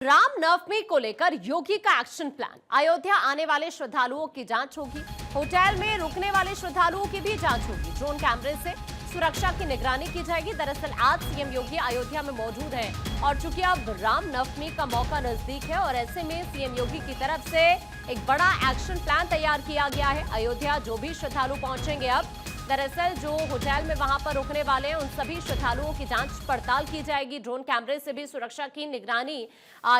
रामनवमी को लेकर योगी का एक्शन प्लान। अयोध्या आने वाले श्रद्धालुओं की जांच होगी। होटल में रुकने वाले श्रद्धालुओं की भी जांच होगी। ड्रोन कैमरे से सुरक्षा की निगरानी की जाएगी। दरअसल आज सीएम योगी अयोध्या में मौजूद हैं और चूंकि अब रामनवमी का मौका नजदीक है और ऐसे में सीएम योगी की तरफ से एक बड़ा एक्शन प्लान तैयार किया गया है। अयोध्या जो भी श्रद्धालु पहुंचेंगे, अब दरअसल जो होटल में वहां पर रुकने वाले हैं उन सभी श्रद्धालुओं की जांच पड़ताल की जाएगी। ड्रोन कैमरे से भी सुरक्षा की निगरानी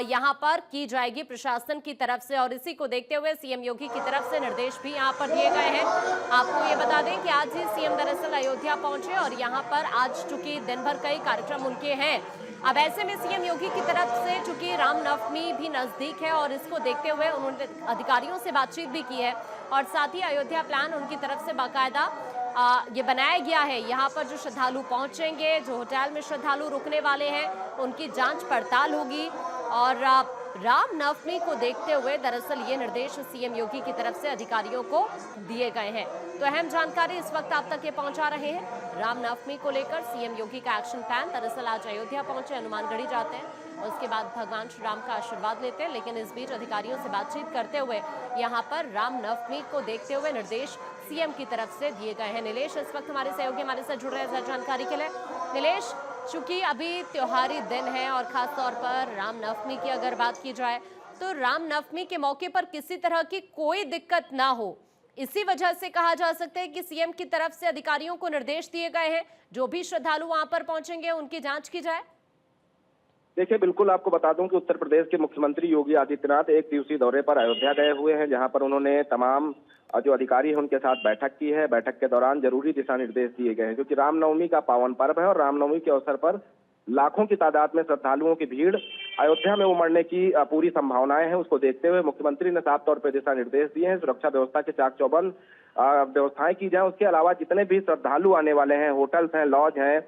यहां पर की जाएगी प्रशासन की तरफ से। और इसी को देखते हुए सीएम योगी की तरफ से निर्देश भी यहां पर दिए गए हैं। आपको ये बता दें कि आज ही सीएम दरअसल अयोध्या पहुंचे और यहां पर आज चूंकि दिन भर कई कार्यक्रम उनके हैं। अब ऐसे में सीएम योगी की तरफ से चूंकि रामनवमी भी नजदीक है और इसको देखते हुए उन्होंने अधिकारियों से बातचीत भी की है और साथ ही अयोध्या प्लान उनकी तरफ से बाकायदा ये बनाया गया है। यहाँ पर जो श्रद्धालु पहुंचेंगे, जो होटल में श्रद्धालु रुकने वाले हैं, उनकी जांच पड़ताल होगी। और रामनवमी को देखते हुए दरअसल ये निर्देश सीएम योगी की तरफ से अधिकारियों को दिए गए हैं। तो अहम जानकारी इस वक्त आप तक ये पहुंचा रहे हैं। रामनवमी को लेकर सीएम योगी का एक्शन प्लान। दरअसल आज अयोध्या पहुंचे, हनुमानगढ़ी जाते हैं और उसके बाद भगवान श्री राम का आशीर्वाद लेते हैं। लेकिन इस बीच अधिकारियों से बातचीत करते हुए यहाँ पर रामनवमी को देखते हुए निर्देश सीएम की तरफ से दिए गए हैं। नीलेश इस वक्त हमारे सहयोगी हमारे साथ जुड़ रहे हैं जानकारी के लिए। नीलेश, चूंकि अभी त्योहारी दिन है और खास तौर पर रामनवमी की अगर बात की जाए तो रामनवमी के मौके पर किसी तरह की कोई दिक्कत ना हो, इसी वजह से कहा जा सकता है कि सीएम की तरफ से अधिकारियों को निर्देश दिए गए हैं जो भी श्रद्धालु वहां पर पहुंचेंगे उनकी जांच की जाए। देखिए, बिल्कुल आपको बता दूं कि उत्तर प्रदेश के मुख्यमंत्री योगी आदित्यनाथ एक दिवसीय दौरे पर अयोध्या गए हुए हैं, जहां पर उन्होंने तमाम जो अधिकारी हैं उनके साथ बैठक की है। बैठक के दौरान जरूरी दिशा निर्देश दिए गए हैं, क्योंकि रामनवमी का पावन पर्व है और रामनवमी के अवसर पर लाखों की तादाद में श्रद्धालुओं की भीड़ अयोध्या में उमड़ने की पूरी संभावनाएं हैं। उसको देखते हुए मुख्यमंत्री ने साफ तौर पर दिशा निर्देश दिए हैं। सुरक्षा व्यवस्था के चाक चौबंद व्यवस्थाएं की जाए। उसके अलावा जितने भी श्रद्धालु आने वाले हैं, होटल्स हैं, लॉज हैं,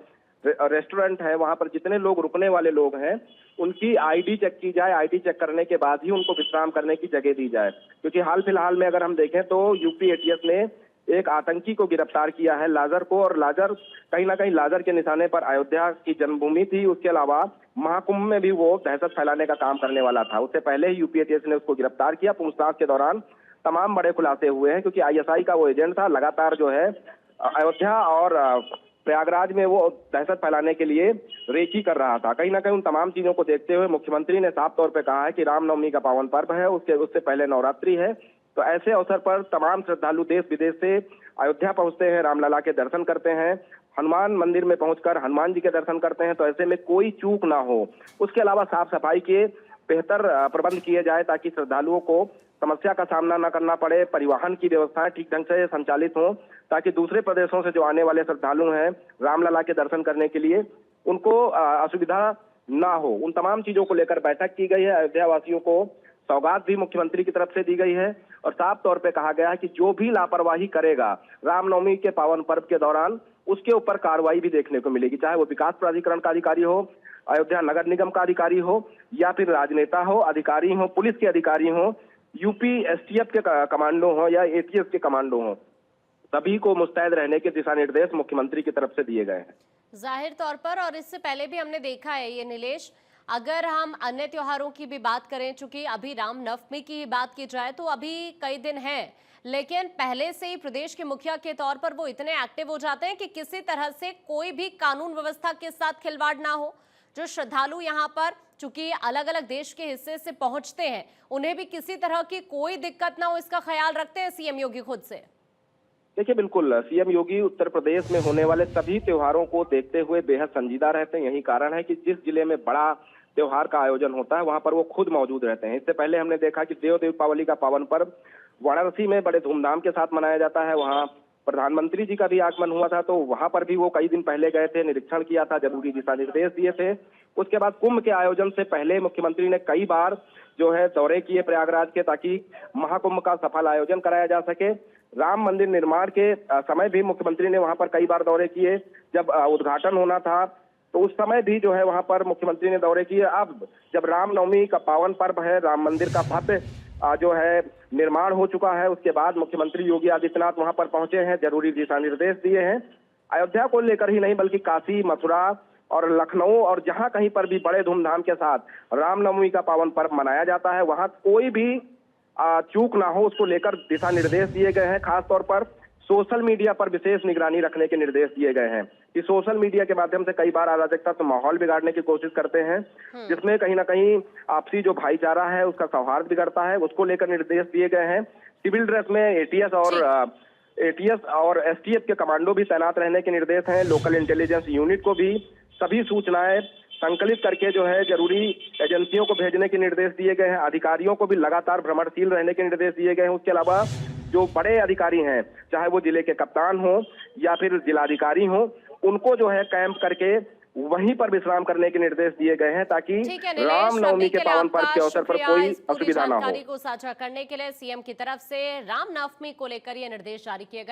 रेस्टोरेंट है, वहां पर जितने लोग रुकने वाले लोग हैं उनकी आईडी चेक की जाए। आईडी चेक करने के बाद ही उनको विश्राम करने की जगह दी जाए, क्योंकि हाल फिलहाल में अगर हम देखें तो यूपी एटीएस ने एक आतंकी को गिरफ्तार किया है, लाजर को। और लाजर कहीं ना कहीं लाजर के निशाने पर अयोध्या की जन्मभूमि थी। उसके अलावा महाकुंभ में भी वो दहशत फैलाने का काम करने वाला था। उससे पहले ही यूपी एटीएस ने उसको गिरफ्तार किया। पूछताछ के दौरान तमाम बड़े खुलासे हुए हैं, क्योंकि आईएसआई का वो एजेंट था। लगातार जो है अयोध्या और प्रयागराज में वो दहशत फैलाने के लिए रेकी कर रहा था। कहीं ना कहीं उन तमाम चीजों को देखते हुए मुख्यमंत्री ने साफ तौर पे कहा है कि रामनवमी का पावन पर्व है, उससे पहले नवरात्रि है। तो ऐसे अवसर पर तमाम श्रद्धालु देश विदेश से अयोध्या पहुंचते हैं, रामलला के दर्शन करते हैं, हनुमान मंदिर में पहुंचकर हनुमान जी के दर्शन करते हैं। तो ऐसे में कोई चूक ना हो। उसके अलावा साफ सफाई के बेहतर प्रबंध किए जाए ताकि श्रद्धालुओं को समस्या का सामना न करना पड़े। परिवहन की व्यवस्थाएं ठीक ढंग से संचालित हों ताकि दूसरे प्रदेशों से जो आने वाले श्रद्धालु हैं रामलला के दर्शन करने के लिए उनको असुविधा ना हो। उन तमाम चीजों को लेकर बैठक की गई है। अयोध्या वासियों को सौगात भी मुख्यमंत्री की तरफ से दी गई है और साफ तौर पे कहा गया है कि जो भी लापरवाही करेगा रामनवमी के पावन पर्व के दौरान उसके ऊपर कार्रवाई भी देखने को मिलेगी, चाहे वो विकास प्राधिकरण का अधिकारी हो, अयोध्या नगर निगम का अधिकारी हो, या फिर राजनेता हो, अधिकारी हो, पुलिस के अधिकारी हो, यूपी एसटीएफ के कमांडो हो या एटीएस के कमांडो हो, सभी को मुस्तैद रहने के दिशा निर्देश मुख्यमंत्री की तरफ से दिए गए हैं। जाहिर तौर पर, और इससे पहले भी हमने देखा है ये नीलेश, अगर हम अन्य त्योहारों की भी बात करें, चूंकि अभी रामनवमी की बात की जाए तो अभी कई दिन हैं, लेकिन पहले से ही प्रदेश के मुखिया के तौर पर वो इतने एक्टिव हो जाते हैं कि किसी तरह से कोई भी कानून व्यवस्था के साथ खिलवाड़ ना हो। जो श्रद्धालु यहाँ पर चूंकि अलग अलग देश के हिस्से से पहुंचते हैं उन्हें भी किसी तरह की कोई दिक्कत ना हो, इसका ख्याल रखते हैं सीएम योगी खुद से। देखिए, बिल्कुल सीएम योगी उत्तर प्रदेश में होने वाले सभी त्योहारों को देखते हुए बेहद संजीदा रहते हैं। यही कारण है कि जिस जिले में बड़ा त्योहार का आयोजन होता है वहां पर वो खुद मौजूद रहते हैं। इससे पहले हमने देखा कि देव दीपावली का पावन पर्व वाराणसी में बड़े धूमधाम के साथ मनाया जाता है। वहाँ प्रधानमंत्री जी का भी आगमन हुआ था, तो वहां पर भी वो कई दिन पहले गए थे, निरीक्षण किया था, जरूरी दिशा निर्देश दिए थे। उसके बाद कुंभ के आयोजन से पहले मुख्यमंत्री ने कई बार जो है दौरे किए प्रयागराज के, ताकि महाकुंभ का सफल आयोजन कराया जा सके। राम मंदिर निर्माण के समय भी मुख्यमंत्री ने वहां पर कई बार दौरे किए। जब उद्घाटन होना था तो उस समय भी जो है वहां पर मुख्यमंत्री ने दौरे किए। अब जब रामनवमी का पावन पर्व है, राम मंदिर का भव्य जो है निर्माण हो चुका है, उसके बाद मुख्यमंत्री योगी आदित्यनाथ वहां पर पहुंचे हैं, जरूरी दिशा निर्देश दिए हैं। अयोध्या को लेकर ही नहीं बल्कि काशी, मथुरा और लखनऊ और जहां कहीं पर भी बड़े धूमधाम के साथ रामनवमी का पावन पर्व मनाया जाता है, वहां कोई भी चूक ना हो, उसको लेकर दिशा निर्देश दिए गए हैं। खासतौर पर सोशल मीडिया पर विशेष निगरानी रखने के निर्देश दिए गए हैं कि सोशल मीडिया के माध्यम से कई बार अराजकता से माहौल बिगाड़ने की कोशिश करते हैं, जिसमें कहीं ना कहीं आपसी जो भाईचारा है उसका सौहार्द बिगड़ता है, उसको लेकर निर्देश दिए गए हैं। सिविल ड्रेस में एटीएस और एसटीएफ के कमांडो भी तैनात रहने के निर्देश हैं। लोकल इंटेलिजेंस यूनिट को भी सभी सूचनाएं संकलित करके जो है जरूरी एजेंसियों को भेजने के निर्देश दिए गए हैं। अधिकारियों को भी लगातार भ्रमणशील रहने के निर्देश दिए गए हैं। उसके अलावा जो बड़े अधिकारी हैं, चाहे वो जिले के कप्तान हो या फिर जिलाधिकारी हो, उनको जो है कैंप करके वहीं पर विश्राम करने के निर्देश दिए गए हैं, ताकि रामनवमी के पावन पर्व के अवसर पर कोई असुविधा ना हो। जानकारी को साझा करने के लिए सीएम की तरफ से रामनवमी को लेकर ये निर्देश जारी किए गए।